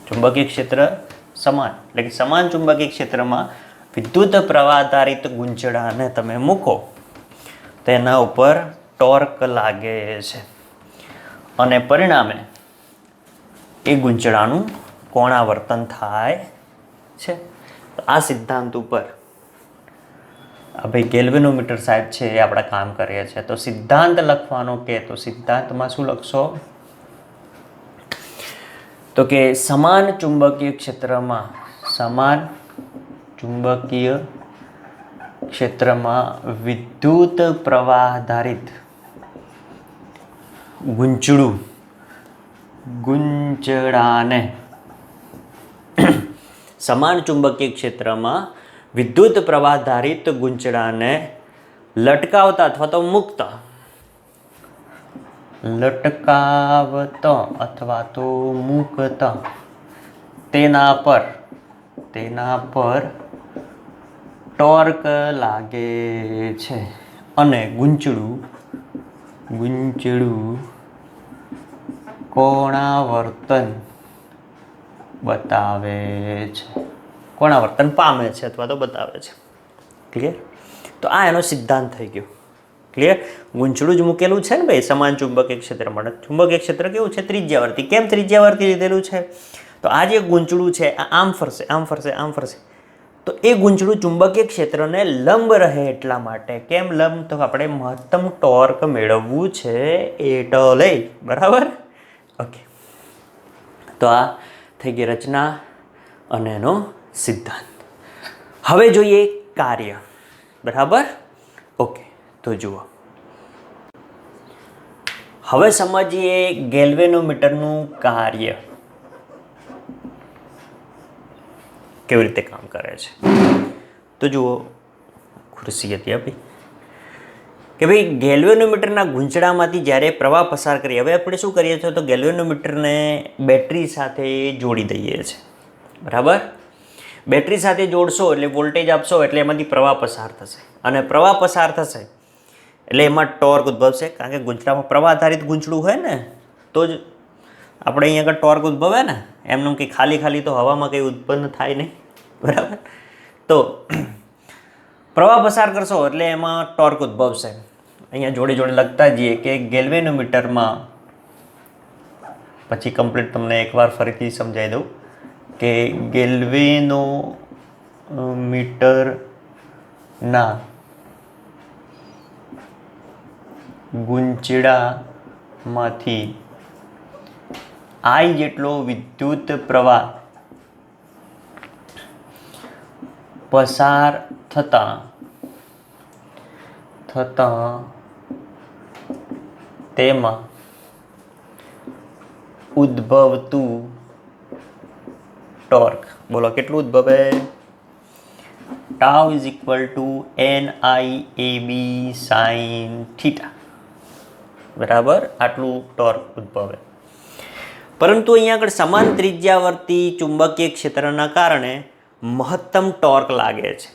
ચુંબકીય ક્ષેત્ર સમાન એટલે કે સમાન ચુંબકીય ક્ષેત્રમાં વિદ્યુત પ્રવાહ આધારિત ગૂંચળાને તમે મૂકો તો એના ઉપર ટોર્ક લાગે છે અને પરિણામે એ ગૂંચળાનું કોણાવર્તન થાય છે. તો આ સિદ્ધાંત ઉપર ભાઈ ગેલ્વેનોમીટર સાહેબ છે એ આપણે કામ કરીએ છીએ. તો સિદ્ધાંત લખવાનો કે તો સિદ્ધાંતમાં શું લખશો? તો કે સમાન ચુંબકીય ક્ષેત્રમાં, સમાન ચુંબકીય ક્ષેત્રમાં વિદ્યુત પ્રવાહ આધારિત ગૂંચળાને સમાન ચુંબકીય ક્ષેત્રમાં વિદ્યુત પ્રવાહ આધારિત ગૂંચળાને લટકાવતા અથવા તો મૂકતા, લટકાવતા અથવા તો મૂકતા તેના પર ટોર્ક લાગે છે અને ગૂંચળું કોણાવર્તન બતાવે છે, કોણાવર્તન પામે છે અથવા તો બતાવે છે. ક્લિયર? તો આ એનો સિદ્ધાંત થઈ ગયો. ક્લિયર? ગૂંચળું જ મૂકેલું છે ને ભાઈ સમાન ચુંબકીય ક્ષેત્ર માટે. ચુંબકીય ક્ષેત્ર કેવું છે? ત્રિજ્યાવર્તી. કેમ ત્રિજ્યાવર્તી લીધેલું છે? તો આ જે ગૂંચળું છે આ આમ ફરશે, આમ ફરશે, આમ ફરશે. તો એ ગૂંચળું ચુંબકીય ક્ષેત્રને લંબ રહે એટલા માટે. કેમ લંબ? તો આપણે મહત્તમ ટોર્ક મેળવવું છે એટલે. બરાબર? ઓકે. તો આ થઈ ગઈ રચના અને એનો સિદ્ધાંત. હવે જોઈએ કાર્ય. બરાબર? ઓકે. તો જુઓ, હવે સમજીએ ગેલ્વેનોમીટરનું કાર્ય કેવી રીતે કામ કરે છે. તો જુઓ, ખુરશી હતી આપણી કે ભાઈ ગેલ્વેનોમીટરના ગૂંચળામાંથી જ્યારે પ્રવાહ પસાર કરીએ, હવે આપણે શું કરીએ છીએ તો ગેલ્વેનોમીટરને બેટરી સાથે જોડી દઈએ છીએ. બરાબર? બેટરી સાથે જોડશો એટલે વોલ્ટેજ આપશો એટલે એમાંથી પ્રવાહ પસાર થશે, અને પ્રવાહ પસાર થશે એટલે એમાં ટોર્ક ઉદ્ભવશે. કારણ કે ગૂંચળામાં પ્રવાહ આધારિત ગૂંચળું હોય ને તો જ આપણે અહીંયા આગળ ટોર્ક ઉદ્ભવે ને. એમનું કંઈ ખાલી તો હવામાં કંઈ ઉત્પન્ન થાય નહીં. બરાબર? તો પ્રવાહ પસાર કરશો એટલે એમાં ટોર્ક ઉદ્ભવશે. અહીંયા જોડે જોડે લખતા જઈએ કે ગેલ્વેનોમીટરમાં, પછી કમ્પ્લીટ તમને એકવાર ફરીથી સમજાવી દઉં કે ગેલ્વેનોમીટરના ગૂંચળામાંથી I જેટલો વિદ્યુત પ્રવાહ પસાર થતાં તેમાં ઉદ્ભવતું ટોર્ક, બોલો કેટલું ઉદ્ભવે? Tau is equal to NIAB sin theta. બરાબર? આટલું ટોર્ક ઉદ્ભવે. પરંતુ અહીંયા આગળ સમાન ત્રિજ્યાવર્તી ચુંબકીય ક્ષેત્રના કારણે મહત્તમ ટોર્ક લાગે છે.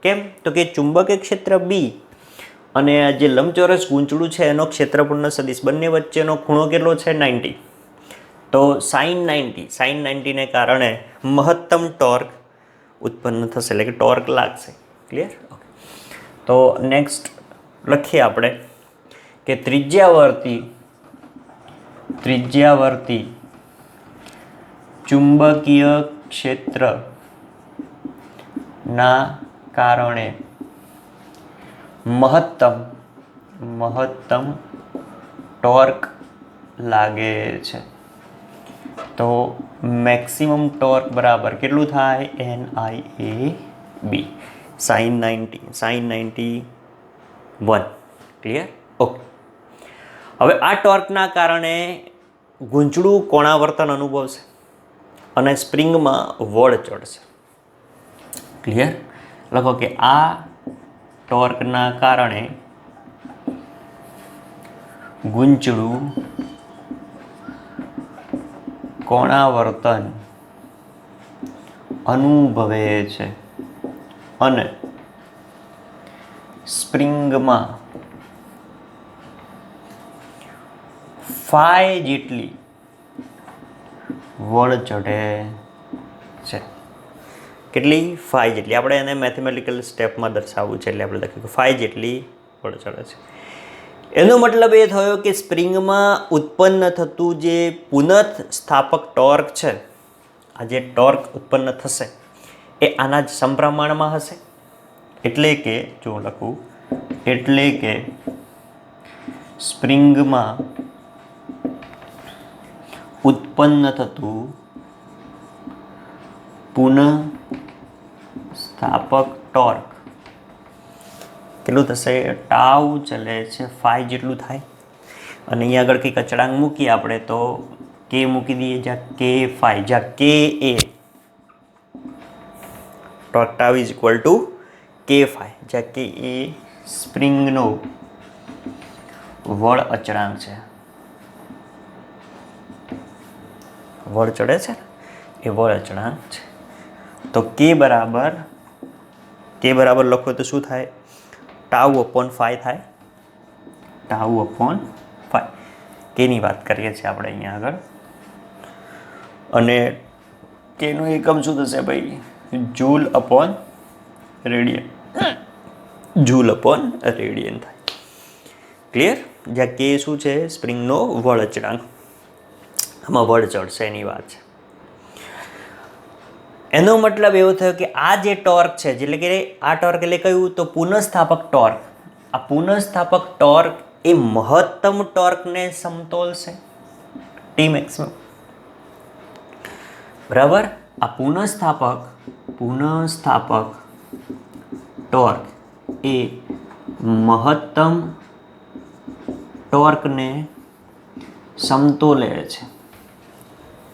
કેમ? તો કે ચુંબકીય ક્ષેત્ર બી અને જે લંબચોરસ ગૂંચળું છે એનો ક્ષેત્રફળનો સદિશ બંને વચ્ચેનો ખૂણો કેટલો છે? 90. તો sin 90 ને કારણે મહત્તમ ટોર્ક ઉત્પન્ન થશે, એટલે કે ટોર્ક લાગશે. ક્લિયર? ઓકે. તો નેક્સ્ટ લખીએ આપણે કે ત્રિજ્યાવર્તી ચુંબકીય ક્ષેત્રના કારણે મહત્તમ ટોર્ક લાગે છે. તો મેક્સિમમ ટોર્ક બરાબર કેટલું થાય? NIAB sin 91. ક્લિયર? ઓકે. હવે આ ટોર્કના કારણે ગૂંચળું કોણાવર્તન અનુભવશે અને સ્પ્રિંગમાં બળ ચડશે. ક્લિયર? લખો કે આ ટોર્કના કારણે ગૂંચળું કોણાવર્તન અનુભવે છે અને સ્પ્રિંગમાં ફાઈ જેટલી બળ ચઢે છે. કેટલી? ફાઈ જેટલી. આપણે એને મેથેમેટિકલ સ્ટેપમાં દર્શાવવું છે એટલે આપણે લખ્યું કે ફાઈ જેટલી બળ ચઢે છે. એનો મતલબ એ થયો કે સ્પ્રિંગમાં ઉત્પન્ન થતું જે પુનઃ સ્થાપક ટોર્ક છે, આ જે ટોર્ક ઉત્પન્ન થશે એ આના જ સમપ્રમાણમાં હશે. એટલે કે જો લખું, એટલે કે સ્પ્રિંગમાં ઉત્પન્ન થતું પુનઃ સ્થાપક ટોર્ક કેટલું થશે? ટાઉ ચલે છે ફાઈ જેટલું થાય. અને અહીંયા આગળ કંઈક અચળાંક મૂકીએ આપણે તો કે મૂકી દઈએ, જ્યાં કે ફાઈ, જ્યાં કે એ torque tau is equal to K phi, જ્યાં કે એ સ્પ્રિંગનો બળ અચળાંક છે. બળ ચડે છે એ બળ અચળાંક છે. તો કે બરાબર લખો તો શું થાય? ટાઉ અપોન ફાઈ થાય. ટાઉ અપોન ફાઈ, કેની વાત કરીએ છીએ આપણે અહીંયા આગળ. અને કેનું એકમ શું થશે ભાઈ? Joule upon radian. Joule upon radian થાય. ક્લિયર? જ્યાં કે શું છે? સ્પ્રિંગનો વળ અચળાંક. આમાં વળ ચડશે એની વાત છે. એનો મતલબ એવો થયો કે આ જે ટોર્ક છે, એટલે કે આ ટોર્ક એટલે કયું? તો પુનઃસ્થાપક ટોર્ક. આ પુનઃસ્થાપક ટોર્ક એ મહત્તમ ટોર્કને સમતોલ છે, ટી મેક્સિમમ. બરાબર? આ પુનઃસ્થાપક ટોર્ક એ મહત્તમ ટોર્કને સમતોલે છે.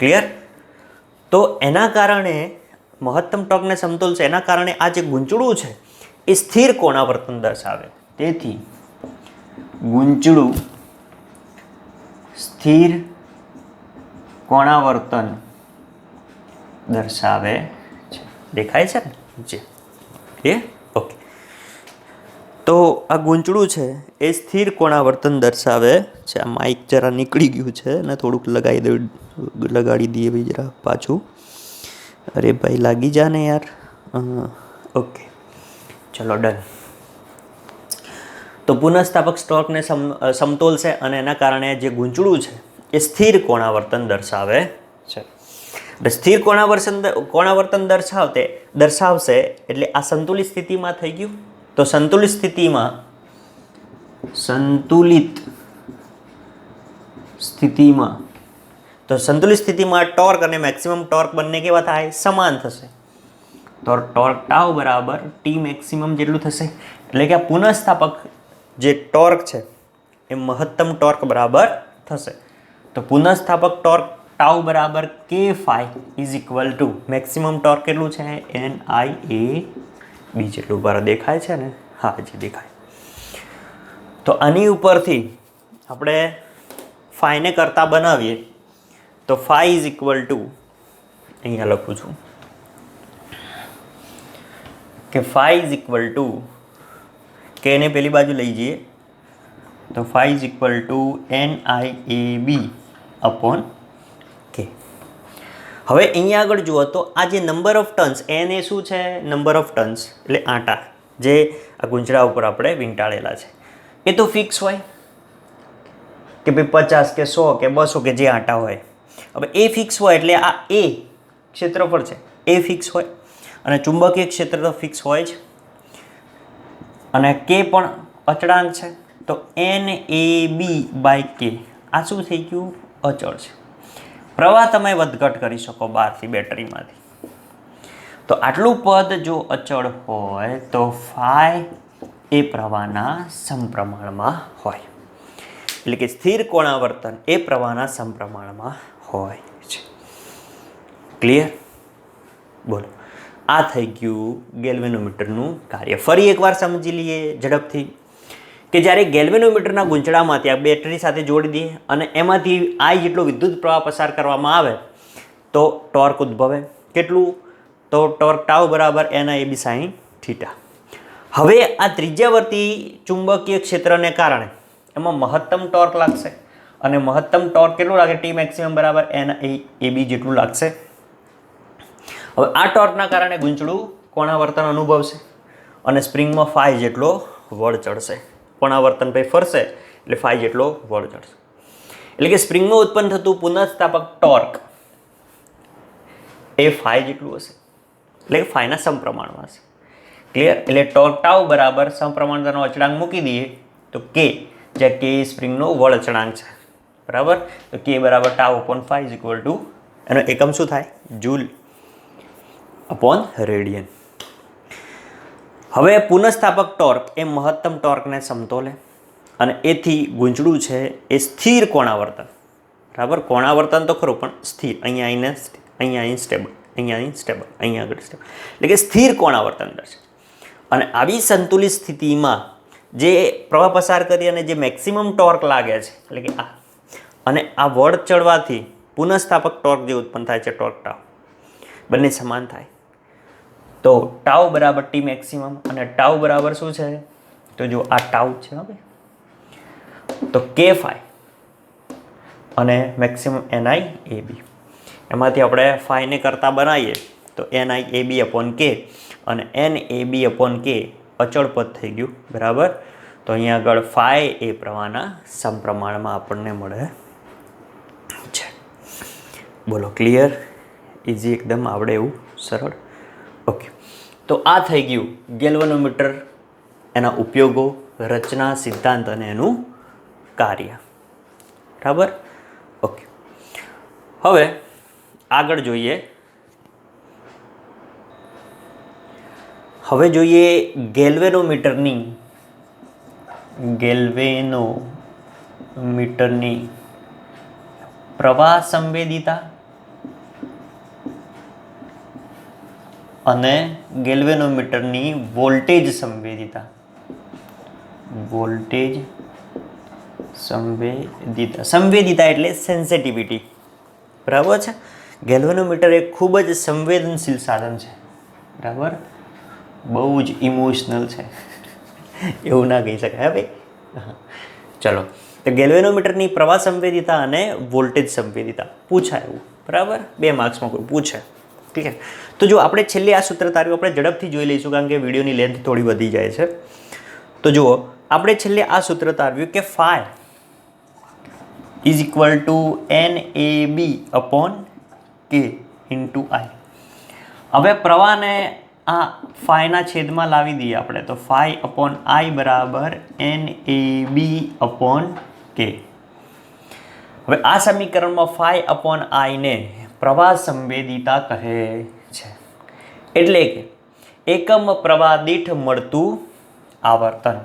ક્લિયર? તો એના કારણે મહત્તમ ટોર્કને સમતોલ છે, એના કારણે આ જે ગૂંચળું છે એ સ્થિર કોણાવર્તન દર્શાવે. તેથી ગૂંચળું સ્થિર કોણાવર્તન દર્શાવે છે. દેખાય છે ને? જી એ ઓકે. તો આ ગૂંચળું છે એ સ્થિર કોણાવર્તન દર્શાવે છે. આ માઇક જરા નીકળી ગયું છે અને થોડુંક લગાડી દઈએ ભાઈ જરા પાછું. અરે ભાઈ લાગી જા ને યાર. ઓકે ચલો ડન. તો પુનઃસ્થાપક ટોર્કને સમતોલ છે અને એના કારણે જે ગૂંચળું છે એ સ્થિર કોણાવર્તન દર્શાવે છે. સ્થિર કોણાવર્તન દર્શાવશે એટલે આ સંતુલિત સ્થિતિમાં થઈ ગયું. તો સંતુલિત સ્થિતિમાં ટોર્ક અને મેક્સિમમ ટોર્ક બંને કેવા થાય? સમાન થશે. તો ટોર્ક ટાઉ બરાબર ટી મેક્સિમમ જેટલું થશે. એટલે કે આ પુનઃસ્થાપક જે ટોર્ક છે એ મહત્તમ ટોર્ક બરાબર થશે. તો પુનઃસ્થાપક ટોર્ક ટાઉ બરાબર કે phi is equal to maximum torque કેટલું છે? NIAB જેટલું. બરાબર દેખાય છે ને? હા જી દેખાય. તો આની ઉપરથી આપણે ફાઈને કરતા બનાવીએ તો ફાઈ ઇઝ ઇક્વલ ટુ, અહીંયા લખું છું કે ફાઈ ઇઝ ઇક્વલ ટુ કે એને પેલી બાજુ લઈ જઈએ તો phi is equal to NIAB upon કે. હવે અહીંયા આગળ જુઓ તો આ જે નંબર ઓફ ટર્ન્સ, એન એ શું છે? નંબર ઓફ ટર્ન્સ એટલે આંટા જે આ ગુંચળા ઉપર આપણે વીંટાળેલા છે એ તો ફિક્સ હોય કે ભાઈ 50 કે 100 કે 200 કે જે આંટા હોય. હવે એ ફિક્સ હોય એટલે આ એ ક્ષેત્રફળ છે એ ફિક્સ હોય અને ચુંબકીય ક્ષેત્ર તો ફિક્સ હોય જ અને કે પણ અચળાંક છે. તો NAB બાય કે આ શું થઈ ગયું? અચળ છે. પ્રવાહ તમે વધઘટ કરી શકો બહારથી બેટરીમાંથી. તો આટલું પદ જો અચળ હોય તો ફાઈ એ પ્રવાહના સમપ્રમાણમાં હોય. એટલે કે સ્થિર કોણાવર્તન એ પ્રવાહના સમપ્રમાણમાં હોય છે. ક્લિયર? બોલો. આ થઈ ગયું ગેલ્વેનોમીટરનું કાર્ય. ફરી એકવાર સમજી લઈએ ઝડપથી કે જ્યારે ગેલ્વેનોમીટરના ગૂંચળામાંથી આ બેટરી સાથે જોડી દઈએ અને એમાંથી I જેટલો વિદ્યુત પ્રવાહ પસાર કરવામાં આવે તો ટોર્ક ઉદ્ભવે. કેટલું? તો ટોર્ક ટાઉ બરાબર NIAB sin થીટા. હવે આ ત્રિજ્યાવર્તી ચુંબકીય ક્ષેત્રને કારણે એમાં મહત્તમ ટોર્ક લાગશે અને મહત્તમ ટોર્ક કેટલું લાગે? ટી મેક્સિમમ બરાબર NIAB જેટલું લાગશે. હવે આ ટોર્કના કારણે ગૂંચળું કોણાવર્તન અનુભવશે અને સ્પ્રિંગમાં ફાઈ જેટલો વળ ચડશે. કોણાવર્તન પછી ફરશે એટલે ફાઈ જેટલો વળ ચડશે. એટલે કે સ્પ્રિંગમાં ઉત્પન્ન થતું પુનઃસ્થાપક ટોર્ક એ ફાઈ જેટલું હશે. એટલે કે ફાઈના સમપ્રમાણમાં હશે. ક્લિયર? એટલે ટોર્ક ટાઉ બરાબર સમપ્રમાણતાનો અચળાંક મૂકી દઈએ તો કે, જ્યાં કે સ્પ્રિંગનો વળ અચળાંક છે. બરાબર? તો કે બરાબર tau upon phi is equal to, એનો એકમ શું થાય? Joule upon radian. હવે પુનઃસ્થાપક ટોર્ક એ મહત્તમ ટોર્કને સમતોલે અને એથી ગૂંચળું છે એ સ્થિર કોણાવર્તન. બરાબર? કોણાવર્તન તો ખરું પણ સ્થિર. અહીંયા સ્ટેબલ, અહીંયા સ્ટેબલ, અહીંયા આગળ સ્ટેબલ. એટલે કે સ્થિર કોણાવર્તન દર્શાવે. અને આવી સંતુલિત સ્થિતિમાં જે પ્રવાહ પસાર કરી અને જે મેક્સિમમ ટોર્ક લાગે છે એટલે કે આ, અને આ વળ ચડવાથી પુનઃસ્થાપક ટોર્ક જે ઉત્પન્ન થાય છે ટોર્ક ટાઉ, બંને સમાન થાય. તો ટાઉ બરાબર ટી મેક્સિમમ અને ટાઉ બરાબર શું છે? તો જો આ ટાઉ છે હવે, તો કે ફાઈ અને મેક્સિમમ NIAB. એમાંથી આપણે ફાઈને કરતા બનાવીએ તો NIAB અપોન કે અને NAB અપોન કે અચળ પદ થઈ ગયું. બરાબર? તો અહીંયા આગળ ફાઈ એ પ્રવાહના સમપ્રમાણમાં આપણને મળે છે. બોલો ક્લિયર, ઇઝી એકદમ, આવડે એવું, સરળ. ઓકે, તો આ થઈ ગયું ગેલ્વેનોમીટર, એના ઉપયોગો, રચના, સિદ્ધાંત અને એનું કાર્ય. બરાબર. ઓકે, હવે આગળ જોઈએ. હવે જોઈએ ગેલ્વેનોમીટરની પ્રવાહ સંવેદિતા અને ગેલ્વેનોમીટરની વોલ્ટેજ સંવેદિતા. સંવેદિતા એટલે સેન્સિટિવિટી. બરાબર છે. ગેલ્વેનોમીટર એક ખૂબ જ સંવેદનશીલ સાધન છે. બરાબર, બહુ જ ઇમોશનલ છે એવું ના કહી શકાય ભાઈ. ચલો, તો ગેલ્વેનોમીટરની પ્રવાહ સંવેદિતા અને વોલ્ટેજ સંવેદિતા પૂછાય એવું. બરાબર, 2 માર્ક્સમાં કોઈ પૂછે. ઠીક છે. તો જો આપણે છેલ્લે આ સૂત્ર તાર્યું આપણે ઝડપથી જોઈ લઈશું, કારણ કે વિડીયોની લેન્થ થોડી વધી જાય છે. તો જુઓ, આપણે છેલ્લે આ સૂત્ર તાર્યું કે phi is equal to NAB upon K into I. હવે પ્રવાહને આ ફાઈના છેદમાં લાવી દઈએ આપણે, તો ફાઈ અપોન I બરાબર NAB અપોન K. હવે આ સમીકરણમાં ફાઈ અપોન I ને પ્રવાહ સંવેદિતા કહે છે. એટલે કે એકમ પ્રવાહ દીઠ મળતું આવર્તન.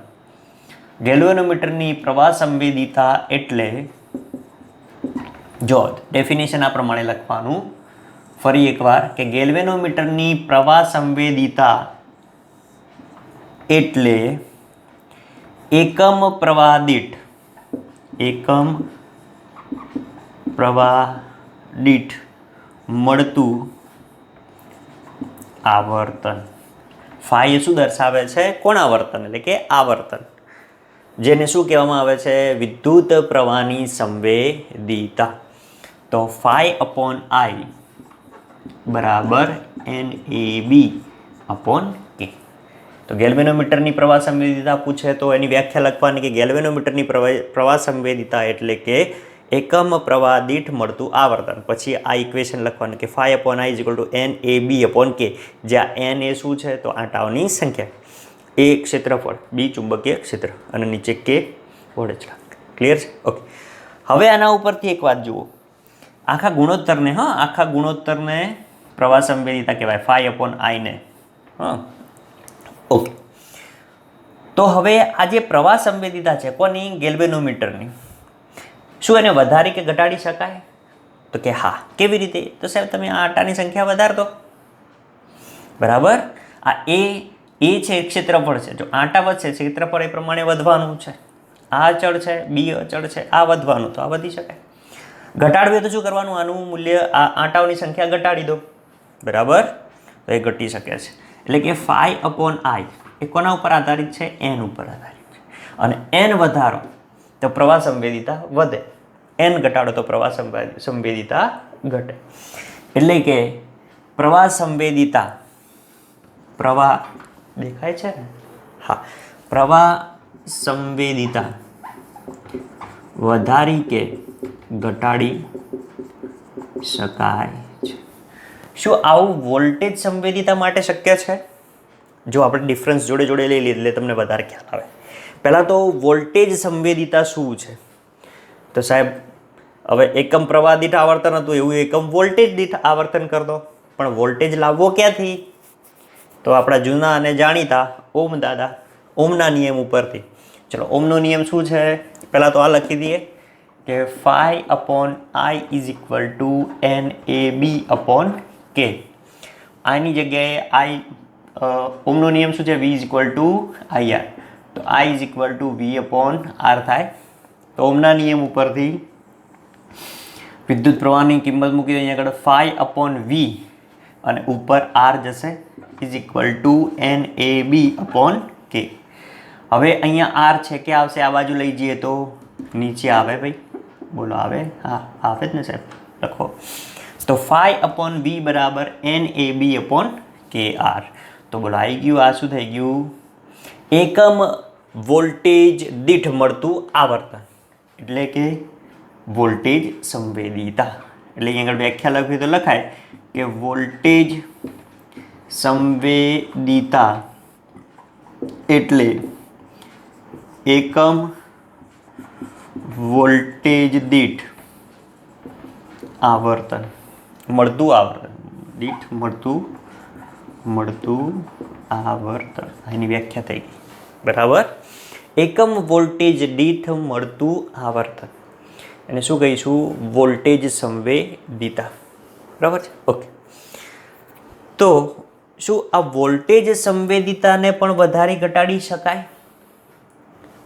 ગેલ્વેનોમીટરની પ્રવાહ સંવેદિતા એટલે, જો ડેફિનેશન આ પ્રમાણે લખવાનું ફરી એકવાર, કે ગેલ્વેનોમીટરની પ્રવાહ સંવેદિતા એટલે એકમ પ્રવાહ દીઠ મળતું આવર્તન. ફાઈ શું દર્શાવે છે? કોણાવર્તન, એટલે કે આવર્તન, જેને શું કહેવામાં આવે છે? વિદ્યુત પ્રવાહની સંવેદિતા. તો ફાઈ અપોન I બરાબર NAB અપોન K. તો ગેલ્વેનોમીટરની પ્રવાહ સંવેદિતા પૂછે તો એની વ્યાખ્યા લખવાની કે ગેલ્વેનોમીટરની પ્રવાહ સંવેદિતા એટલે કે એકમ પ્રવાહ દીઠ મળતું આવર્તન. પછી આ ઇક્વેશન લખવાનું કે phi upon I is equal to NAB upon K, જ્યાં N એ શું છે? તો આંટાઓની સંખ્યા, A ક્ષેત્રફળ, B ચુંબકીય ક્ષેત્ર અને નીચે K વોલ્ટેજ. ક્લિયર છે? ઓકે, હવે આના ઉપરથી એક વાત જુઓ. આખા ગુણોત્તરને પ્રવાહ સંવેદિતા કહેવાય, ફાઈ અપોન I ને. ઓકે, તો હવે આ જે પ્રવાહ સંવેદિતા છે કોની? ગેલ્વેનોમીટરની. શું એને વધારી કે ઘટાડી શકાય? તો કે હા. કેવી રીતે? તો સાહેબ તમે આ આંટાની સંખ્યા વધાર દો. બરાબર, આ એ છે ક્ષેત્રફળ છે. જો આંટા વધશે, ક્ષેત્રફળ એ પ્રમાણે વધવાનું છે. આ અચળ છે, બી અચળ છે, આ વધવાનું, તો આ વધી શકાય. ઘટાડવું તો શું કરવાનું? આનું મૂલ્ય, આ આંટાઓની સંખ્યા ઘટાડી દો. બરાબર, તો એ ઘટી શકે છે. એટલે કે ફાઈ અપોન I એ કોના ઉપર આધારિત છે? N ઉપર આધારિત છે. અને N વધારો તો પ્રવાહ સંવેદિતા વધે, N ઘટાડો તો પ્રવાહ સંવેદિતા ઘટે. એટલે કે પ્રવાહ દેખાય છે ને? હા, પ્રવાહ સંવેદિતા વધારી કે ઘટાડી શકાય છે. શું આવું વોલ્ટેજ સંવેદિતા માટે શક્ય છે? જો આપણે ડિફરન્સ જોડે લઈ લઈએ એટલે તમને વધારે ખ્યાલ આવે. પહેલાં તો વોલ્ટેજ સંવેદિતા શું છે? તો સાહેબ હવે એકમ પ્રવાહ દીઠ આવર્તન હતું, એવું એકમ વોલ્ટેજ દીઠ આવર્તન કર દો. પણ વોલ્ટેજ લાવવો ક્યાંથી? તો આપણા જૂના અને જાણીતા ઓમના નિયમ ઉપરથી. ચલો, ઓમનો નિયમ શું છે? પહેલાં તો આ લખી દઈએ કે phi upon I is equal to NAB upon K. આની જગ્યાએ ઓમનો નિયમ શું છે? V is equal to IR. તો I is equal to V upon R થાય. તો ઓમના નિયમ ઉપરથી વિદ્યુત પ્રવાહની કિંમત મૂકી દઈએ. અહીંયા આગળ ફાઈ અપોન V અને ઉપર R જશે, is equal to NAB upon K. હવે અહીંયા R છે કે આવશે? આ બાજુ લઈ જઈએ તો નીચે આવે ભાઈ. બોલો આવે? હા, આવે જ ને સાહેબ, લખો. તો ફાઈ અપોન V બરાબર NAB અપોન KR. તો બોલો આવી ગયું. આ શું થઈ ગયું? એકમ વોલ્ટેજ દીઠ મળતું આવર્તન એટલે કે વોલ્ટેજ સંવેદિતા. એટલે અહીં આગળ વ્યાખ્યા લખવી તો લખાય કે વોલ્ટેજ સંવેદિતા એટલે એકમ વોલ્ટેજ દીઠ આવર્તન મળતું આવર્તન દીઠ મળતું આવર્તન. એની વ્યાખ્યા થઈ ગઈ. બરાબર. એકમ વોલ્ટેજ દીઠ મળતું આવર્તન એને શું કહીશું? વોલ્ટેજ સંવેદિતા. બરાબર છે. ઓકે. તો શું આ વોલ્ટેજ સંવેદિતાને પણ વધારી ઘટાડી શકાય?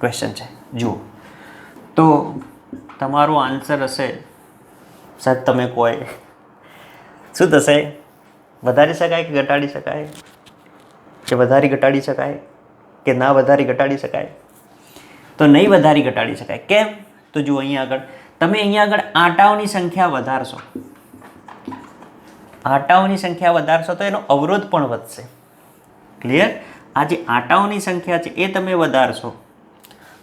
ક્વેશ્ચન છે. જુઓ તો તમારો આન્સર હશે, સાહેબ તમે કહો શું થશે? વધારી શકાય કે ઘટાડી શકાય? કે વધારી ઘટાડી શકાય કે ના વધારી ઘટાડી શકાય? તો નહીં વધારી ઘટાડી શકાય. કેમ? તો જુઓ અહીંયા આગળ તમે અહીંયા આગળ આંટાઓની સંખ્યા વધારશો, આંટાઓની સંખ્યા વધારશો તો એનો અવરોધ પણ વધશે. ક્લિયર? આ જે આંટાઓની સંખ્યા છે એ તમે વધારશો,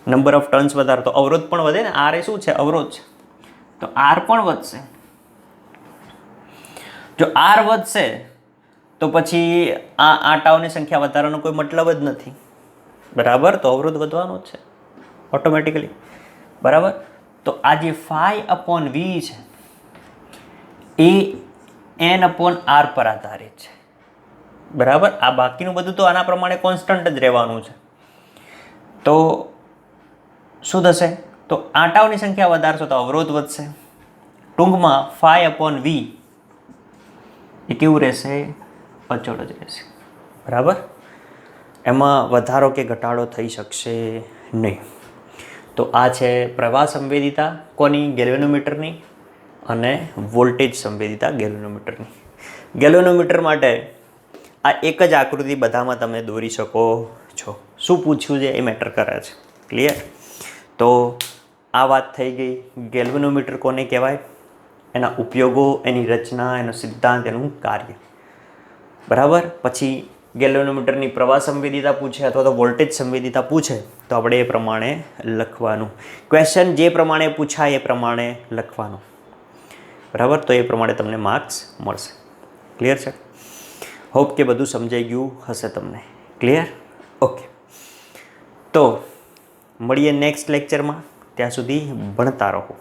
નંબર ઓફ ટર્ન્સ વધારો તો અવરોધ પણ વધે ને. આર એ શું છે? અવરોધ છે. તો આર પણ વધશે. જો આર વધશે તો પછી આ આંટાઓની સંખ્યા વધારવાનો કોઈ મતલબ જ નથી. બરાબર. તો અવરોધ વધવાનો જ છે ઓટોમેટિકલી. બરાબર. તો આ જે φ/v છે એ n/r પર આધારિત છે. બરાબર. આ બાકીનું બધું તો આના પ્રમાણે કોન્સ્ટન્ટ જ રહેવાનું છે. તો શું થશે? તો આંટાઓની સંખ્યા વધારશો તો અવરોધ વધશે. ટૂંકમાં φ/v એ કેવું રહેશે? અચળ જ રહેશે. બરાબર. એમાં વધારો કે ઘટાડો થઈ શકશે નહીં. તો આ છે પ્રવાહ સંવેદિતા કોની? ગેલ્વેનોમીટરની. અને વોલ્ટેજ સંવેદિતા ગેલ્વેનોમીટરની. ગેલ્વેનોમીટર માટે આ એક જ આકૃતિ બધામાં તમે દોરી શકો છો. શું પૂછ્યું છે એ મેટર કરે છે. ક્લિયર? તો આ વાત થઈ ગઈ. ગેલ્વેનોમીટર કોને કહેવાય? એના ઉપયોગો, એની રચના, એનો સિદ્ધાંત, એનું કાર્ય. બરાબર. પછી ગેલ્વેનોમીટરની પ્રવાહ સંવેદિતા પૂછે અથવા તો વોલ્ટેજ સંવેદિતા પૂછે તો આપણે એ પ્રમાણે લખવાનું. ક્વેશ્ચન જે પ્રમાણે પૂછાય એ પ્રમાણે લખવાનું. બરાબર. તો એ પ્રમાણે તમને માર્ક્સ મળશે. ક્લિયર છે? હોપ કે બધું સમજાઈ ગયું હશે તમને. ક્લિયર? ઓકે. તો મળીએ નેક્સ્ટ લેક્ચરમાં. ત્યાં સુધી ભણતા રહો.